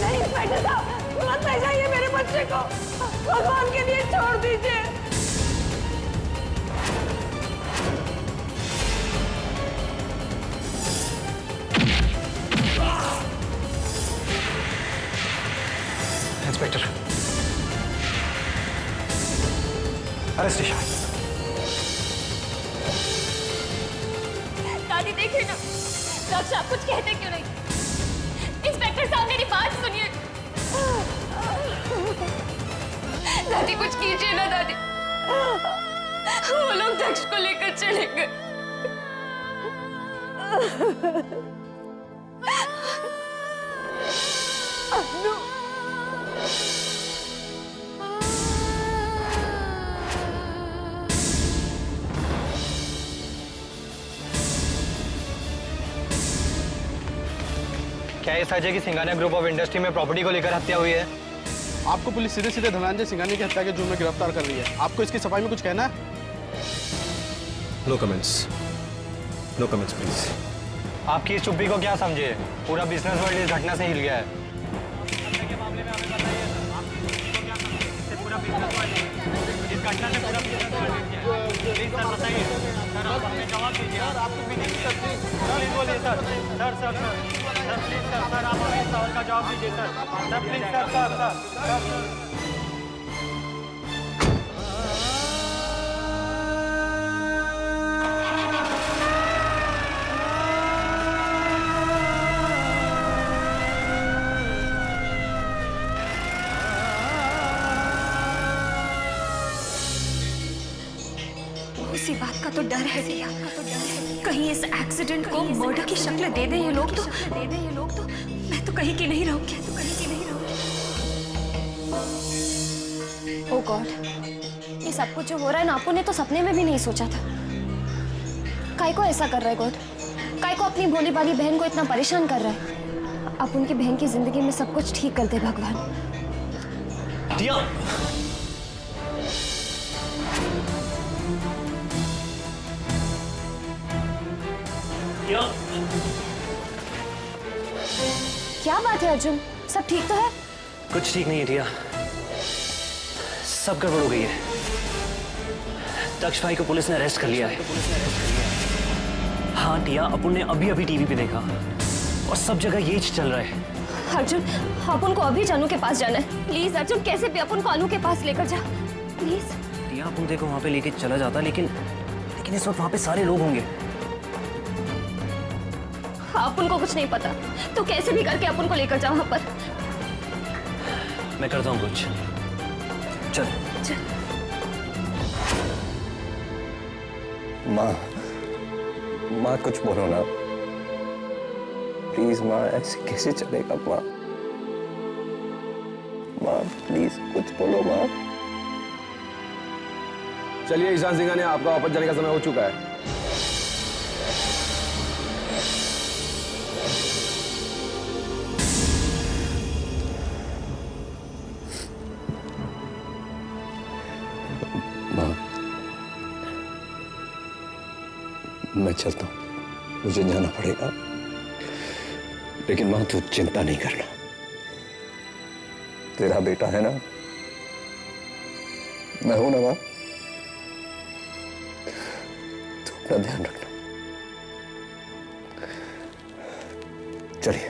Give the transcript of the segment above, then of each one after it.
नहीं इंस्पेक्टर साहब, मत ले जाइए मेरे बच्चे को, भगवान के लिए छोड़ दीजिए। Inspector, arrest Ishan. दादी देखिए ना, डॉक्टर साहब कुछ कहते क्यों नहीं? इंस्पेक्टर साहब मेरी बात सुनिए। दादी कुछ कीजिए ना दादी, वो लोग दक्ष को लेकर चले गए। क्या ये सच है कि सिंघानिया ग्रुप ऑफ इंडस्ट्री में प्रॉपर्टी को लेकर हत्या हुई है? आपको पुलिस सीधे सीधे धनंजय सिंघानिया की हत्या के जुर्म में गिरफ्तार कर रही है। आपको इसकी सफाई में कुछ कहना है? No comments, no comments please. आपकी इस चुप्पी को क्या समझे? पूरा बिजनेस वर्ल्ड इस घटना से हिल गया है। उसी बात का तो डर है दिया, कहीं इस एक्सीडेंट को मर्डर की शक्ल दे दे ये लोग तो मैं तो कहीं की नहीं रहूंगी, ओह गॉड, ये सब कुछ जो हो रहा है ना, अप्पू ने तो सपने में भी नहीं सोचा था। काय को ऐसा कर रहा है गॉड? काय को अपनी भोली भाली बहन को इतना परेशान कर रहा है? अब उनकी बहन की जिंदगी में सब कुछ ठीक कर दे भगवान। दिया, क्या बात है अर्जुन, सब ठीक तो है? कुछ ठीक नहीं है टिया, सब गड़बड़ हो गई है। दक्ष भाई को पुलिस ने अरेस्ट कर लिया है। हाँ टिया, अपुन ने अभी अभी टीवी पे देखा और सब जगह ये चल रहा है। अर्जुन, अपुन को अभी जानू के पास जाना है। प्लीज अर्जुन, कैसे भी अपुन को अनु के पास लेकर जा प्लीज। टिया, अपुन देखो वहां पे लेके चला जाता, लेकिन इस वक्त वहां पे सारे लोग होंगे। अपुन को कुछ नहीं पता, तो कैसे भी करके अपुन को लेकर जा वहां पर। मैं करता हूँ कुछ, चल। माँ कुछ बोलो ना प्लीज। माँ ऐसे कैसे चलेगा? माँ प्लीज कुछ बोलो माँ। चलिए ईशान सिंघानिया, आपका वापस जाने का समय हो चुका है। मैं चलता हूं, मुझे जाना पड़ेगा, लेकिन मां तू चिंता नहीं करना। तेरा बेटा है ना, मैं हूं ना मां, तू अपना ध्यान रखना। चलिए।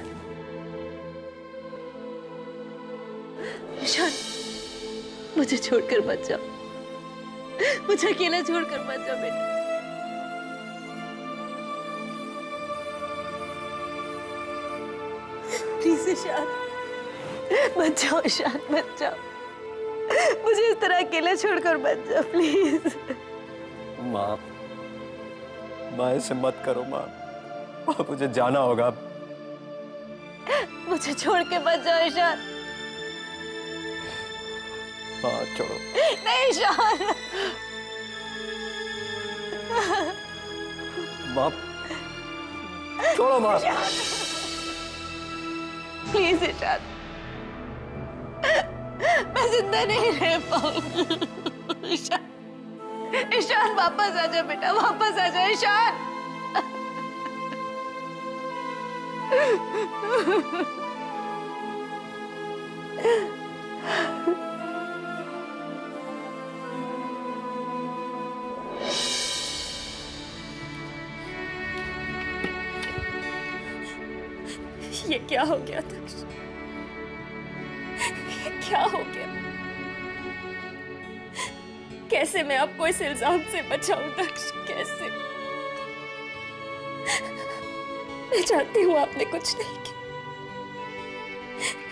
ईशान, मुझे छोड़कर मत जाओ, मुझे अकेला छोड़कर मत जाओ बेटा। प्लीज ईशान, मत जाओ ईशान, मत जाओ, मुझे इस तरह अकेले छोड़कर मत जाओ प्लीज। माँ ऐसे मत करो माँ, मुझे जाना होगा। मुझे छोड़ के मत जाओ ईशान। माँ छोड़ो। नहीं ईशान। माँ छोड़ो माँ। प्लीज ईशान, मैं जिंदा नहीं रह पाऊंगी। ईशान, ईशान वापस आ जा बेटा, वापस आ जा ईशान। ये क्या हो गया दक्ष? ये क्या हो गया? कैसे मैं आपको इस इल्जाम से बचाऊं दक्ष? कैसे? मैं जानती हूं आपने कुछ नहीं किया।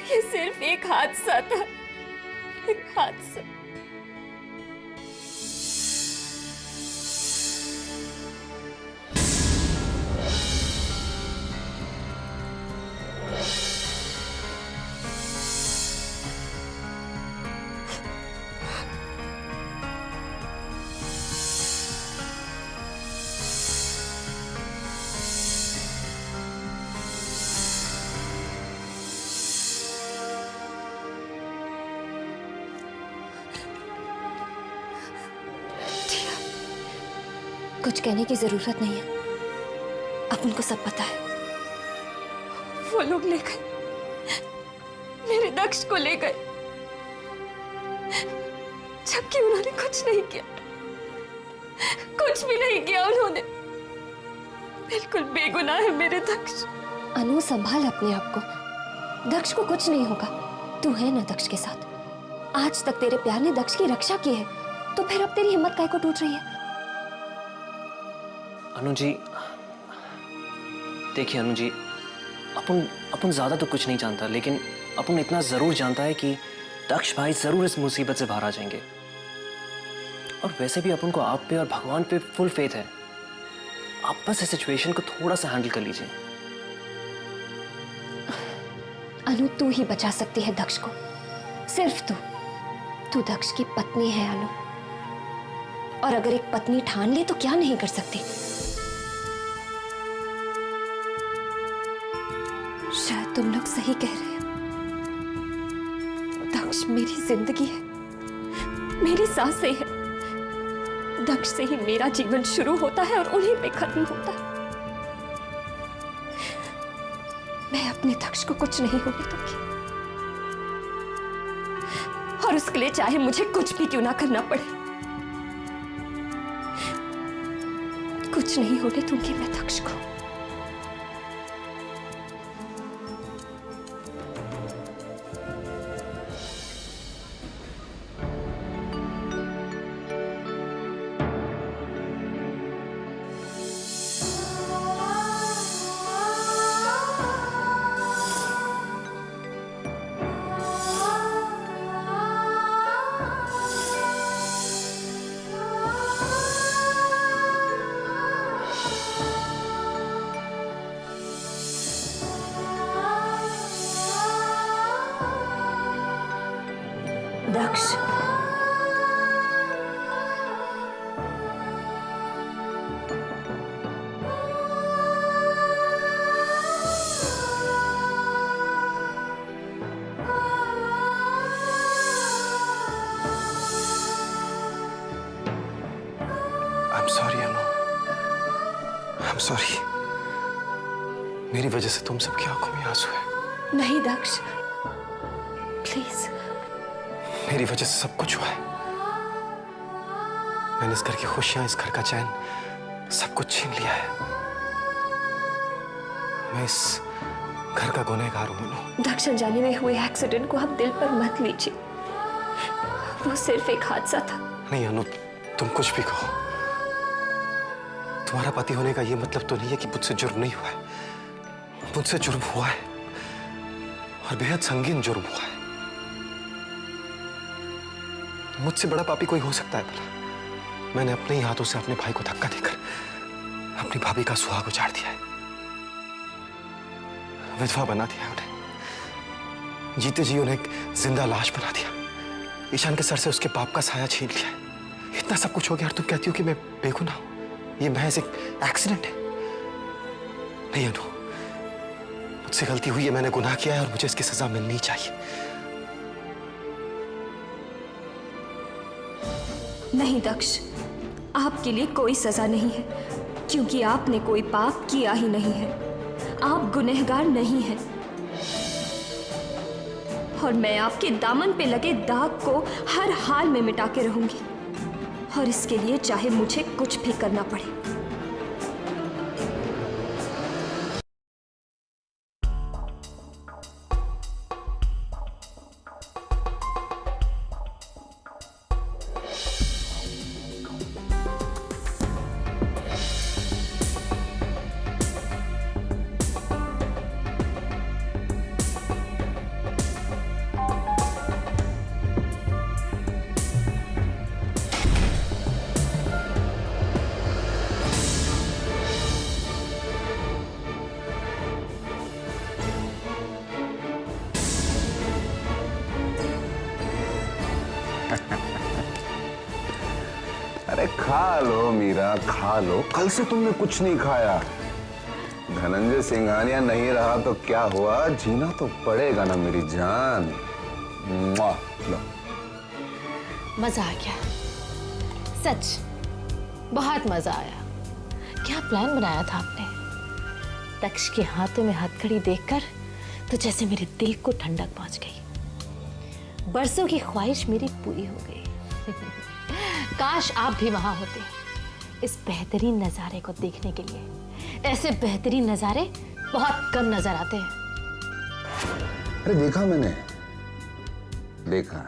ये सिर्फ एक हादसा था, एक हादसा। कुछ कहने की जरूरत नहीं है, अब उनको सब पता है। वो लोग ले गए, मेरे दक्ष को ले गए, जबकि उन्होंने कुछ नहीं किया, कुछ भी नहीं किया उन्होंने। बिल्कुल बेगुनाह है मेरे दक्ष। अनु, संभाल अपने आप को। दक्ष को कुछ नहीं होगा, तू है ना दक्ष के साथ। आज तक तेरे प्यार ने दक्ष की रक्षा की है, तो फिर अब तेरी हिम्मत काहे को टूट रही है? अनु जी, देखिए अनु जी, अपन ज्यादा तो कुछ नहीं जानता, लेकिन अपन इतना जरूर जानता है कि दक्ष भाई जरूर इस मुसीबत से बाहर आ जाएंगे। और वैसे भी अपन को आप पे और भगवान पे फुल फेथ है। आप बस इस सिचुएशन को थोड़ा सा हैंडल कर लीजिए। अनु, तू ही बचा सकती है दक्ष को, सिर्फ तू दक्ष की पत्नी है अनु। और अगर एक पत्नी ठान ले तो क्या नहीं कर सकती। शायद तुम लोग सही कह रहे हो। दक्ष मेरी जिंदगी है, मेरी सांसें हैं। दक्ष से ही मेरा जीवन शुरू होता है और उन्हीं पे खत्म होता है। मैं अपने दक्ष को कुछ नहीं होने दूंगी, और उसके लिए चाहे मुझे कुछ भी क्यों ना करना पड़े, कुछ नहीं होने दूंगी मैं दक्ष को। दक्ष, I'm sorry, Anu. I'm sorry। मेरी वजह से तुम सबकी आंखों में आंसू है। नहीं दक्ष, प्लीज। मेरी वजह से सब कुछ हुआ है। मैंने इस घर की खुशियां, इस घर का चैन, सब कुछ छीन लिया है। मैं इस घर का गुनहगार हूं अनु। दक्ष, अनजाने में हुए एक्सीडेंट को आप दिल पर मत लीजिए, वो सिर्फ एक हादसा था। नहीं अनु, तुम कुछ भी कहो, तुम्हारा पति होने का ये मतलब तो नहीं है कि मुझसे जुर्म नहीं हुआ है। मुझसे जुर्म हुआ है, और बेहद संगीन जुर्म हुआ है। मुझसे बड़ा पापी कोई हो सकता है भला? मैंने अपने ही हाथों से अपने भाई को धक्का देकर अपनी भाभी का सुहाग उजाड़ दिया है, विधवा बना दिया उन्हें, जीते जी उन्हें एक जिंदा लाश बना दिया, ईशान के सर से उसके पाप का साया छीन लिया है। इतना सब कुछ हो गया और तुम कहती हो कि मैं बेगुनाह हूं? ये महज एक एक्सीडेंट है। नहीं अनु, मुझसे गलती हुई है, मैंने गुनाह किया है और मुझे इसकी सजा मिलनी चाहिए। नहीं दक्ष, आपके लिए कोई सजा नहीं है, क्योंकि आपने कोई पाप किया ही नहीं है। आप गुनहगार नहीं हैं और मैं आपके दामन पे लगे दाग को हर हाल में मिटा के रहूंगी, और इसके लिए चाहे मुझे कुछ भी करना पड़े। अरे खा लो मीरा, खा लो। कल से तुमने कुछ नहीं खाया। धनंजय सिंघानिया नहीं रहा तो क्या हुआ, जीना तो पड़ेगा ना मेरी जान। लो। मजा आ गया, सच बहुत मजा आया। क्या प्लान बनाया था आपने? दक्ष के हाथों में हथकड़ी देखकर तो जैसे मेरे दिल को ठंडक पहुंच गई। बरसों की ख्वाहिश मेरी पूरी हो गई। काश आप भी वहां होते इस बेहतरीन नजारे को देखने के लिए। ऐसे बेहतरीन नजारे बहुत कम नजर आते हैं। अरे देखा मैंने, देखा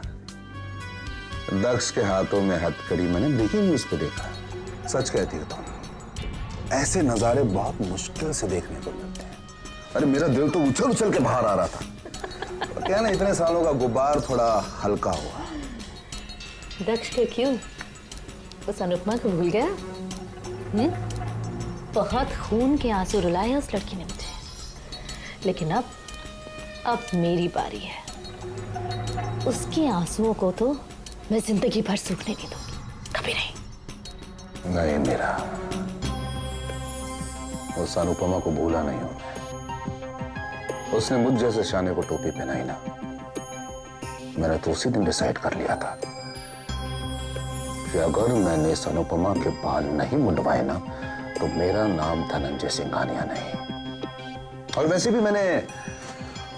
दक्ष के हाथों में हथकड़ी मैंने ब्रेकिंग न्यूज पे देखा। सच कहती हो तुम, ऐसे नजारे बहुत मुश्किल से देखने को मिलते हैं। अरे मेरा दिल तो उछल उछल के बाहर आ रहा था। क्या ना, इतने सालों का गुब्बार थोड़ा हल्का हुआ। दक्ष के क्यों? उस अनुपमा को भूल गया? बहुत खून के आंसू रुलाए उस लड़की ने मुझे, लेकिन अब मेरी बारी है। उसके आंसुओं को तो मैं जिंदगी भर सूखने नहीं दूंगी, कभी नहीं। नहीं मेरा, उस अनुपमा को भूला नहीं हूं। उसने मुझ जैसे शाने को टोपी पहनाई ना, मैंने तो उसी दिन डिसाइड कर लिया था कि अगर मैंने इस अनुपमा के बाल नहीं मुंडवाए ना तो मेरा नाम धनंजय सिंघानिया नहीं। और वैसे भी मैंने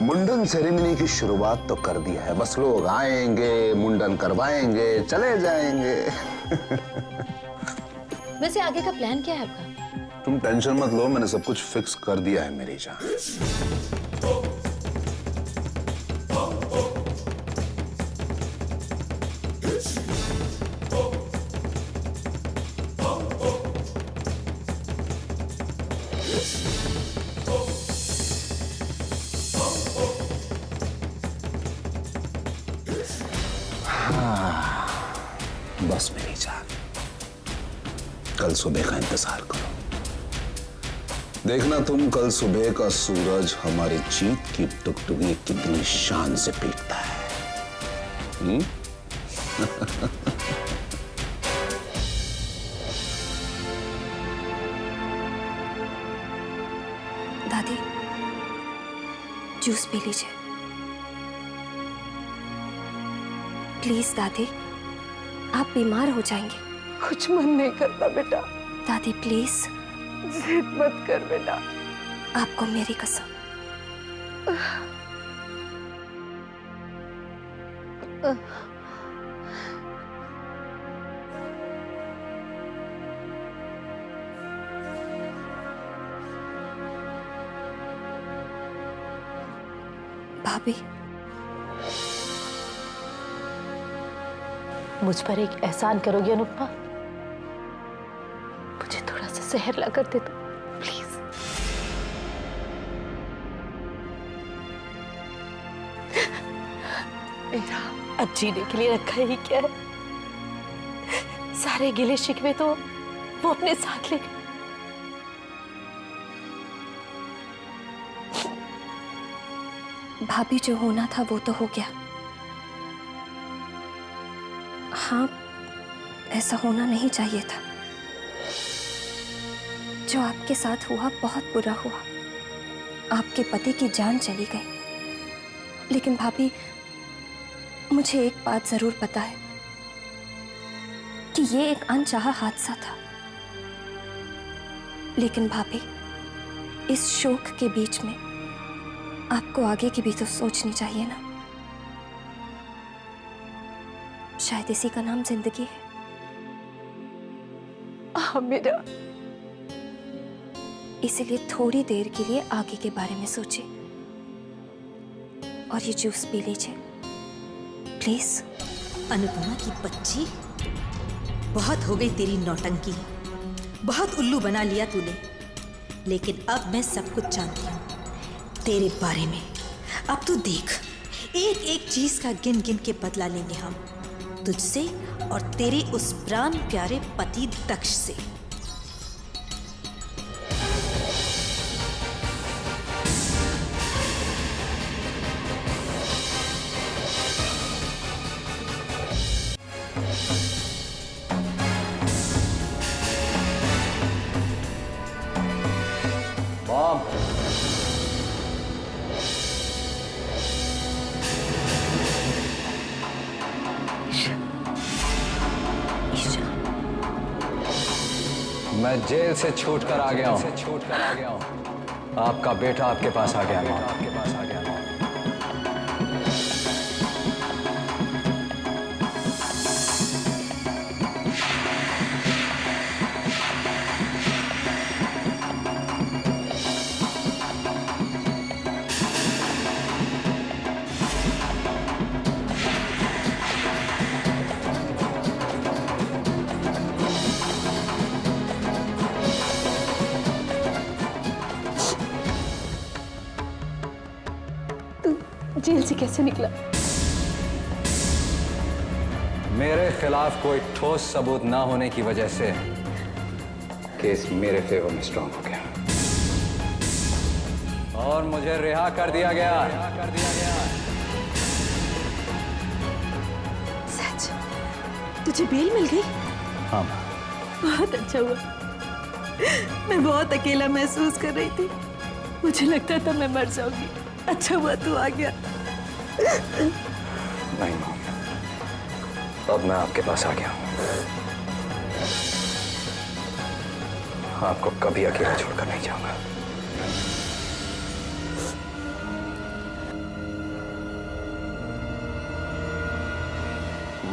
मुंडन सेरेमनी की शुरुआत तो कर दिया है। बस लोग आएंगे, मुंडन करवाएंगे, चले जाएंगे। वैसे आगे का प्लान क्या है आपका? तुम टेंशन मत लो, मैंने सब कुछ फिक्स कर दिया है मेरी जान। बस मेरी जान, कल सुबह का इंतजार करो। देखना तुम कल सुबह का सूरज हमारी जीत की टुकटुकी कितनी शान से पीटता है। दादी, जूस पी लीजिए प्लीज। दादी, आप बीमार हो जाएंगे। कुछ मन नहीं करता बेटा। दादी प्लीज, जिद मत कर बेटा। आपको मेरी कसम। भाभी, मुझ पर एक एहसान करोगी अनुपमा? मुझे थोड़ा सा जहर ला कर दे दो प्लीज। मेरा अब जीने के लिए रखा ही क्या है? सारे गिले शिकवे तो वो अपने साथ ले गए। भाभी, जो होना था वो तो हो गया। हाँ, ऐसा होना नहीं चाहिए था। जो आपके साथ हुआ बहुत बुरा हुआ। आपके पति की जान चली गई। लेकिन भाभी, मुझे एक बात जरूर पता है कि ये एक अनचाहा हादसा था। लेकिन भाभी, इस शोक के बीच में आपको आगे की भी तो सोचनी चाहिए ना। शायद इसी का नाम जिंदगी है। आमिरा, इसीलिए थोड़ी देर के लिए आगे के बारे में सोचिए और ये जूस पी लीजिए प्लीज। अनुपमा की बच्ची, बहुत हो गई तेरी नौटंकी, बहुत उल्लू बना लिया तूने। लेकिन अब मैं सब कुछ जानती हूँ तेरे बारे में। अब तू देख, एक एक चीज का गिन गिन के बदला लेंगे हम, तुझसे और तेरे उस प्राण प्यारे पति दक्ष से। मॉम, मैं जेल से छूट कर आ गया हूँ। आपका बेटा आपके पास आ गया मॉम। जेल से कैसे निकला? मेरे खिलाफ कोई ठोस सबूत ना होने की वजह से केस मेरे फेवर में स्ट्रांग हो गया और मुझे रिहा कर दिया गया। सच? तुझे बेल मिल गई? हाँ। बहुत अच्छा हुआ। मैं बहुत अकेला महसूस कर रही थी, मुझे लगता था मैं मर जाऊंगी। अच्छा हुआ तू आ गया। नहीं मॉम, अब मैं आपके पास आ गया हूं। आपको कभी अकेला छोड़कर नहीं जाऊंगा।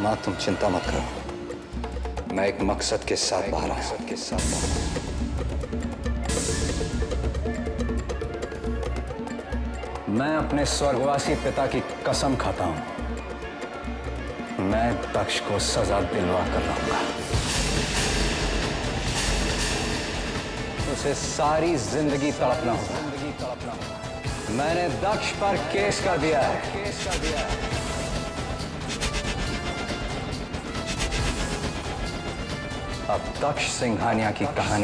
माँ, तुम चिंता मत करो, मैं एक मकसद के साथ बाहर आया हूं। मैं अपने स्वर्गवासी पिता की कसम खाता हूं, मैं दक्ष को सजा दिलवा कर रहूंगा। उसे सारी जिंदगी तड़पना होगा। मैंने दक्ष पर केस कर दिया है। अब दक्ष सिंघानिया की कहानी